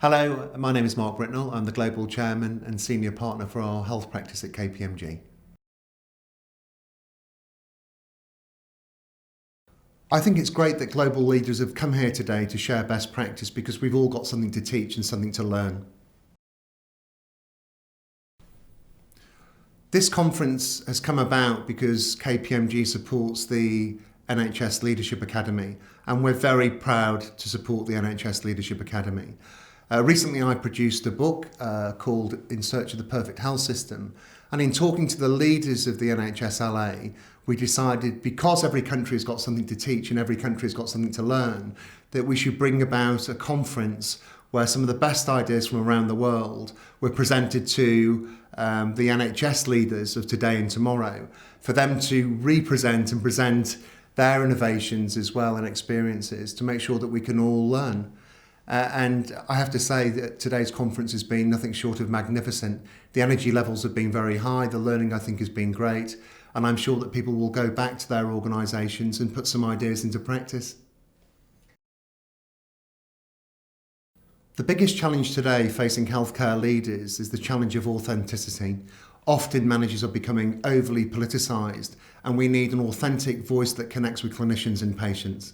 Hello, my name is Mark Britnell. I'm the Global Chairman and Senior Partner for our health practice at KPMG. I think it's great that global leaders have come here today to share best practice because we've all got something to teach and something to learn. This conference has come about because KPMG supports the NHS Leadership Academy, and we're very proud to support the NHS Leadership Academy. Recently I produced a book called In Search of the Perfect Health System, and in talking to the leaders of the NHS LA, we decided, because every country has got something to teach and every country has got something to learn, that we should bring about a conference where some of the best ideas from around the world were presented to the NHS leaders of today and tomorrow, for them to represent and present their innovations as well and experiences to make sure that we can all learn. And I have to say that today's conference has been nothing short of magnificent. The energy levels have been very high, the learning I think has been great, and I'm sure that people will go back to their organisations and put some ideas into practice. The biggest challenge today facing healthcare leaders is the challenge of authenticity. Often managers are becoming overly politicised, and we need an authentic voice that connects with clinicians and patients.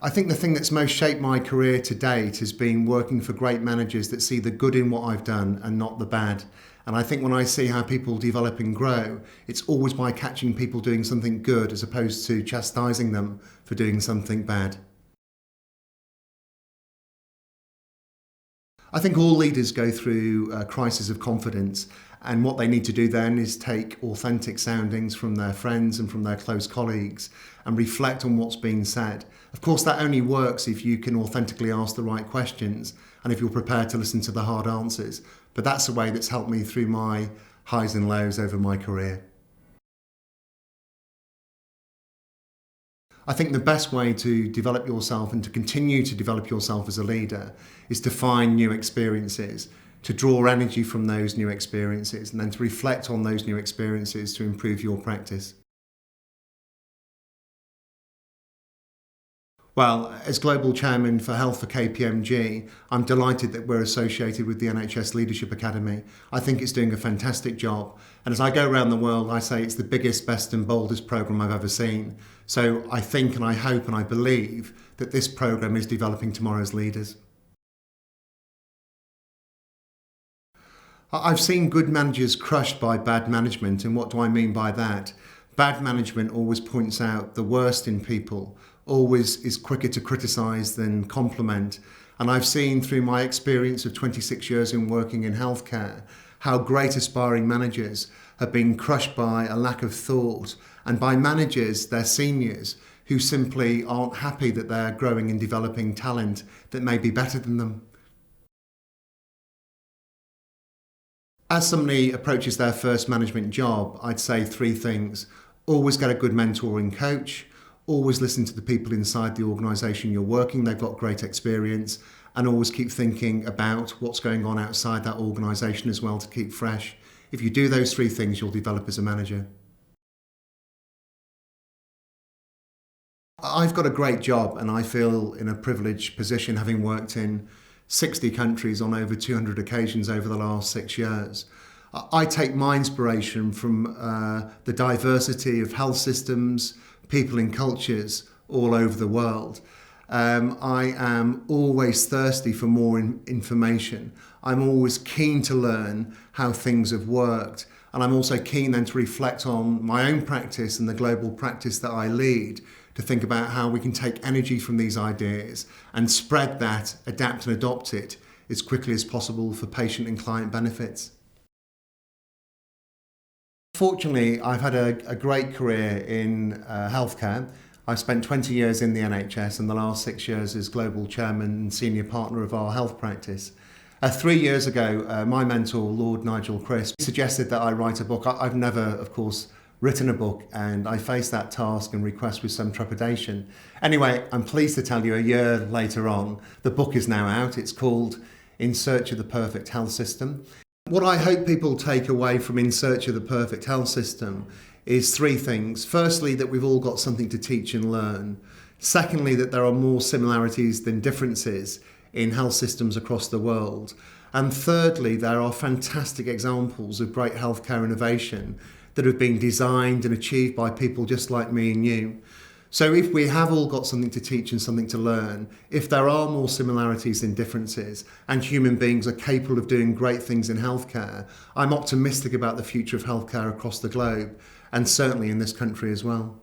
I think the thing that's most shaped my career to date has been working for great managers that see the good in what I've done and not the bad. And I think when I see how people develop and grow, it's always by catching people doing something good as opposed to chastising them for doing something bad. I think all leaders go through a crisis of confidence, and what they need to do then is take authentic soundings from their friends and from their close colleagues and reflect on what's being said. Of course, that only works if you can authentically ask the right questions and if you're prepared to listen to the hard answers. But that's a way that's helped me through my highs and lows over my career. I think the best way to develop yourself and to continue to develop yourself as a leader is to find new experiences, to draw energy from those new experiences, and then to reflect on those new experiences to improve your practice. Well, as Global Chairman for Health for KPMG, I'm delighted that we're associated with the NHS Leadership Academy. I think it's doing a fantastic job. And as I go around the world, I say it's the biggest, best and boldest programme I've ever seen. So I think and I hope and I believe that this programme is developing tomorrow's leaders. I've seen good managers crushed by bad management, and what do I mean by that? Bad management always points out the worst in people, always is quicker to criticise than compliment. And I've seen through my experience of 26 years in working in healthcare how great aspiring managers have been crushed by a lack of thought and by managers, their seniors, who simply aren't happy that they're growing and developing talent that may be better than them. As somebody approaches their first management job, I'd say three things. Always get a good mentor and coach. Always listen to the people inside the organisation you're working. They've got great experience. And always keep thinking about what's going on outside that organisation as well to keep fresh. If you do those three things, you'll develop as a manager. I've got a great job and I feel in a privileged position, having worked in 60 countries on over 200 occasions over the last 6 years. I take my inspiration from the diversity of health systems, people and cultures all over the world. I am always thirsty for more information. I'm always keen to learn how things have worked. And I'm also keen then to reflect on my own practice and the global practice that I lead, to think about how we can take energy from these ideas and spread that, adapt and adopt it as quickly as possible for patient and client benefits. Fortunately, I've had a great career in healthcare. I've spent 20 years in the NHS and the last 6 years as Global Chairman and Senior Partner of our health practice. 3 years ago, my mentor, Lord Nigel Crisp, suggested that I write a book. I've never, of course, written a book, and I faced that task and request with some trepidation. Anyway, I'm pleased to tell you a year later on, the book is now out. It's called In Search of the Perfect Health System. What I hope people take away from In Search of the Perfect Health System is three things. Firstly, that we've all got something to teach and learn. Secondly, that there are more similarities than differences in health systems across the world. And thirdly, there are fantastic examples of great healthcare innovation that have been designed and achieved by people just like me and you. So if we have all got something to teach and something to learn, if there are more similarities than differences, and human beings are capable of doing great things in healthcare, I'm optimistic about the future of healthcare across the globe, and certainly in this country as well.